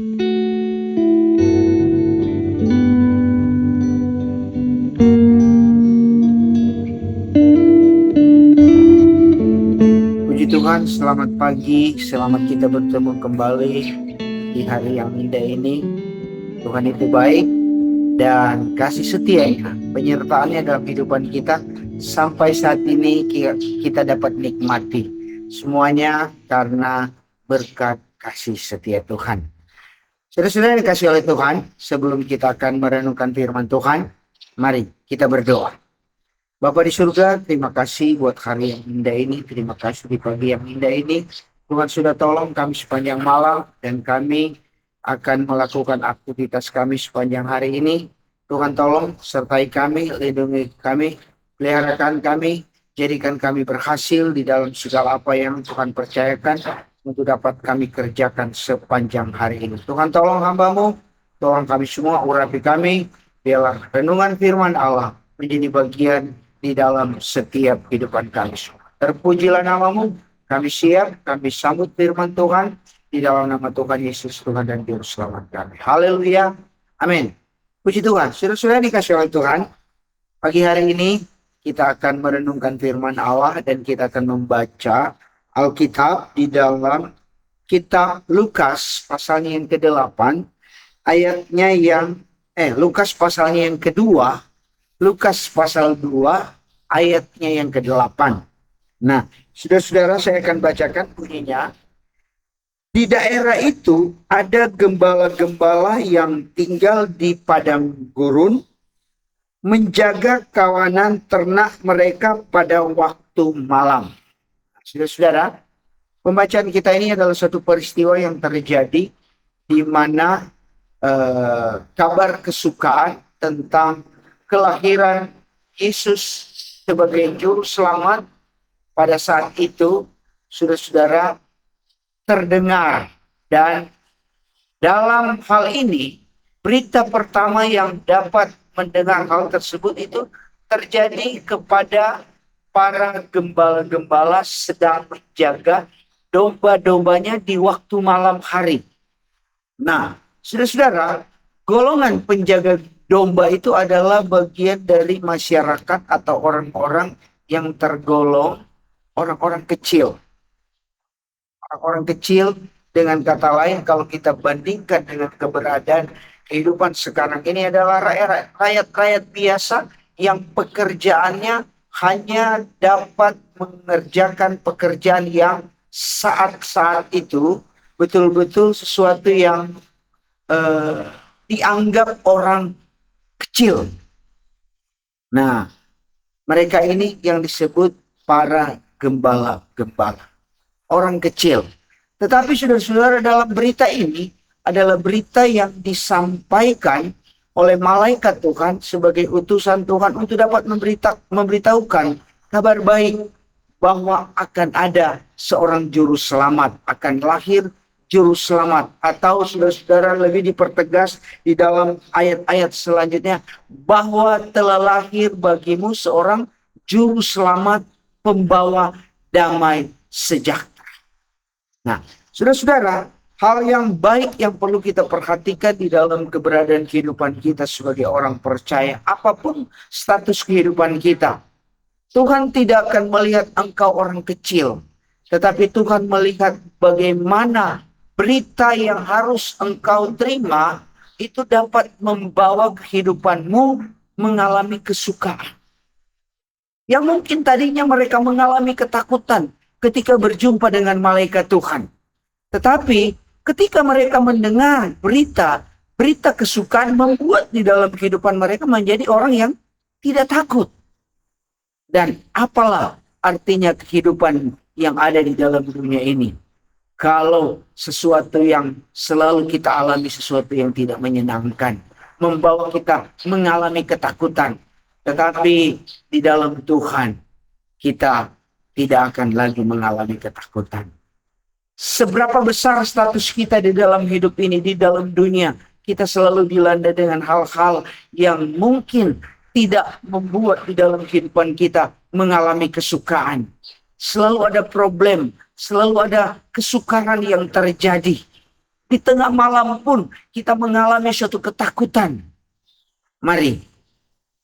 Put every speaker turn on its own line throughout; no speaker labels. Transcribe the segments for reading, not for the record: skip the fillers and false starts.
Puji Tuhan, selamat pagi, selamat kita bertemu kembali di hari yang indah ini. Tuhan itu baik dan kasih setianya, penyertaannya dalam kehidupan kita sampai saat ini kita dapat nikmati semuanya karena berkat kasih setia Tuhan. Saudara-saudara yang dikasih oleh Tuhan, sebelum kita akan merenungkan firman Tuhan, mari kita berdoa. Bapa di surga, terima kasih buat hari yang indah ini. Terima kasih di pagi yang indah ini. Tuhan sudah tolong kami sepanjang malam dan kami akan melakukan aktivitas kami sepanjang hari ini. Tuhan tolong sertai kami, lindungi kami, peliharakan kami, jadikan kami berhasil di dalam segala apa yang Tuhan percayakan untuk dapat kami kerjakan sepanjang hari ini. Tuhan tolong hamba-Mu, tolong kami semua, urapi kami, biarlah renungan firman Allah menjadi bagian di dalam setiap kehidupan kami. Terpujilah nama-Mu, kami siap, kami sambut firman Tuhan di dalam nama Tuhan Yesus, Tuhan dan Juru Selamat kami. Haleluya, amin. Puji Tuhan, saudara-saudara dikasih oleh Tuhan, pagi hari ini kita akan merenungkan firman Allah dan kita akan membaca Alkitab di dalam kitab Lukas pasalnya yang ke-8, ayatnya yang Lukas pasalnya yang kedua, Lukas pasal 2 ayatnya yang ke-8. Nah, saudara-saudara, saya akan bacakan bunyinya. Di daerah itu ada gembala-gembala yang tinggal di padang gurun, menjaga kawanan ternak mereka pada waktu malam. Saudara-saudara, pembacaan kita ini adalah suatu peristiwa yang terjadi di mana kabar kesukaan tentang kelahiran Yesus sebagai juru selamat pada saat itu, saudara-saudara, terdengar. Dan dalam hal ini, berita pertama yang dapat mendengar hal tersebut itu terjadi kepada para gembala-gembala sedang menjaga domba-dombanya di waktu malam hari. Nah, saudara-saudara, golongan penjaga domba itu adalah bagian dari masyarakat atau orang-orang yang tergolong orang-orang kecil. Orang-orang kecil, dengan kata lain, kalau kita bandingkan dengan keberadaan kehidupan sekarang ini, adalah rakyat-rakyat biasa yang pekerjaannya hanya dapat mengerjakan pekerjaan yang saat-saat itu betul-betul sesuatu yang dianggap orang kecil. Nah, mereka ini yang disebut para gembala-gembala, orang kecil. Tetapi saudara-saudara, dalam berita ini adalah berita yang disampaikan oleh malaikat Tuhan sebagai utusan Tuhan untuk dapat memberitahukan kabar baik bahwa akan ada seorang juru selamat, akan lahir juru selamat, atau saudara-saudara lebih dipertegas di dalam ayat-ayat selanjutnya bahwa telah lahir bagimu seorang juru selamat, pembawa damai sejahtera. Nah, saudara-saudara, hal yang baik yang perlu kita perhatikan di dalam keberadaan kehidupan kita sebagai orang percaya, apapun status kehidupan kita, Tuhan tidak akan melihat engkau orang kecil, tetapi Tuhan melihat bagaimana berita yang harus engkau terima itu dapat membawa kehidupanmu mengalami kesukaan. Yang mungkin tadinya mereka mengalami ketakutan ketika berjumpa dengan malaikat Tuhan. Tetapi ketika mereka mendengar berita kesukaan, membuat di dalam kehidupan mereka menjadi orang yang tidak takut. Dan apalah artinya kehidupan yang ada di dalam dunia ini kalau sesuatu yang selalu kita alami, sesuatu yang tidak menyenangkan, membawa kita mengalami ketakutan. Tetapi di dalam Tuhan kita tidak akan lagi mengalami ketakutan. Seberapa besar status kita di dalam hidup ini, di dalam dunia, kita selalu dilanda dengan hal-hal yang mungkin tidak membuat di dalam kehidupan kita mengalami kesukaan. Selalu ada problem, selalu ada kesukaran yang terjadi. Di tengah malam pun kita mengalami suatu ketakutan. Mari,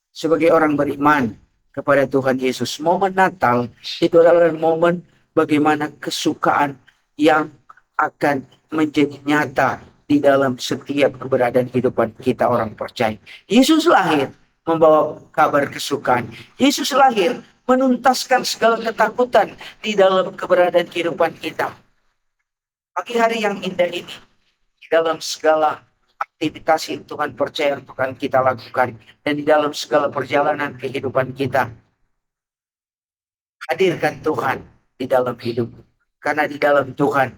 sebagai orang beriman kepada Tuhan Yesus, momen Natal itu adalah momen bagaimana kesukaan yang akan menjadi nyata di dalam setiap keberadaan kehidupan kita orang percaya. Yesus lahir membawa kabar kesukaan. Yesus lahir menuntaskan segala ketakutan di dalam keberadaan kehidupan kita. Pagi hari yang indah ini, di dalam segala aktivitas yang Tuhan percaya akan kita lakukan, dan di dalam segala perjalanan kehidupan kita, hadirkan Tuhan di dalam hidup. Karena di dalam Tuhan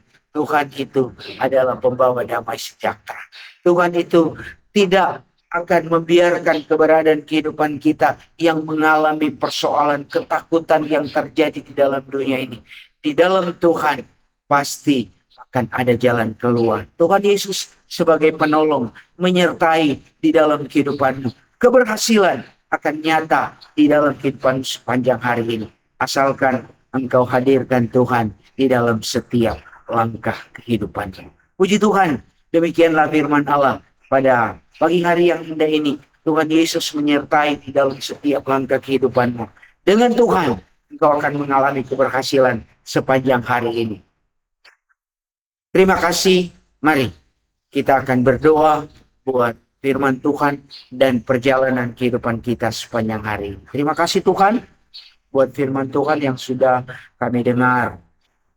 itu adalah pembawa damai sejahtera. Tuhan itu tidak akan membiarkan keberadaan kehidupan kita yang mengalami persoalan ketakutan yang terjadi di dalam dunia ini. Di dalam Tuhan pasti akan ada jalan keluar. Tuhan Yesus sebagai penolong menyertai di dalam kehidupanmu. Keberhasilan akan nyata di dalam kehidupan sepanjang hari ini. Asalkan engkau hadirkan Tuhan di dalam setiap langkah kehidupannya. Puji Tuhan, demikianlah firman Allah pada pagi hari yang indah ini. Tuhan Yesus menyertai di dalam setiap langkah kehidupanmu. Dengan Tuhan, engkau akan mengalami keberhasilan sepanjang hari ini. Terima kasih. Mari kita akan berdoa buat firman Tuhan dan perjalanan kehidupan kita sepanjang hari. Terima kasih Tuhan buat firman Tuhan yang sudah kami dengar.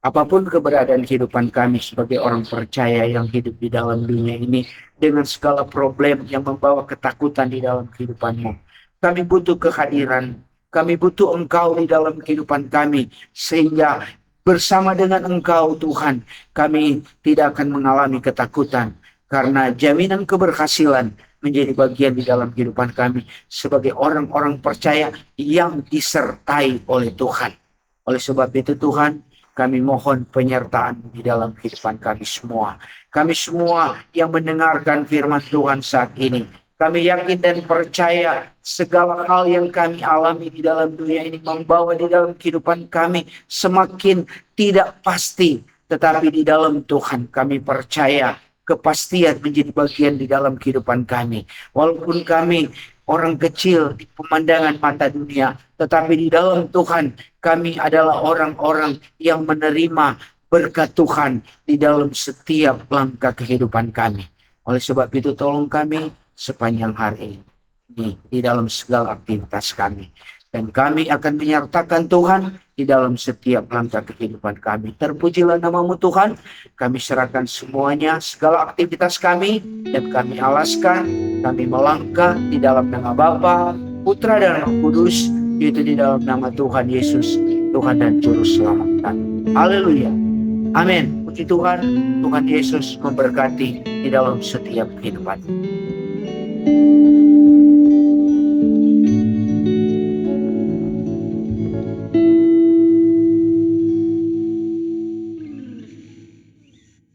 Apapun keberadaan kehidupan kami sebagai orang percaya yang hidup di dalam dunia ini dengan segala problem yang membawa ketakutan di dalam kehidupanmu, kami butuh kehadiran, kami butuh Engkau di dalam kehidupan kami, sehingga bersama dengan Engkau Tuhan, kami tidak akan mengalami ketakutan, karena jaminan keberhasilan menjadi bagian di dalam kehidupan kami sebagai orang-orang percaya yang disertai oleh Tuhan. Oleh sebab itu Tuhan, kami mohon penyertaan di dalam kehidupan kami semua. Kami semua yang mendengarkan firman Tuhan saat ini, kami yakin dan percaya segala hal yang kami alami di dalam dunia ini membawa di dalam kehidupan kami semakin tidak pasti. Tetapi di dalam Tuhan kami percaya kepastian menjadi bagian di dalam kehidupan kami. Walaupun kami orang kecil di pemandangan mata dunia, tetapi di dalam Tuhan kami adalah orang-orang yang menerima berkat Tuhan di dalam setiap langkah kehidupan kami. Oleh sebab itu tolong kami sepanjang hari ini di dalam segala aktivitas kami. Dan kami akan menyertakan Tuhan di dalam setiap langkah kehidupan kami. Terpujilah nama-Mu Tuhan. Kami serahkan semuanya, segala aktivitas kami, dan kami alaskan, kami melangkah di dalam nama Bapa, Putra dan Roh Kudus, yaitu di dalam nama Tuhan Yesus, Tuhan dan Juru Selamat kami. Haleluya. Amin. Puji Tuhan, Tuhan Yesus memberkati di dalam setiap kehidupan.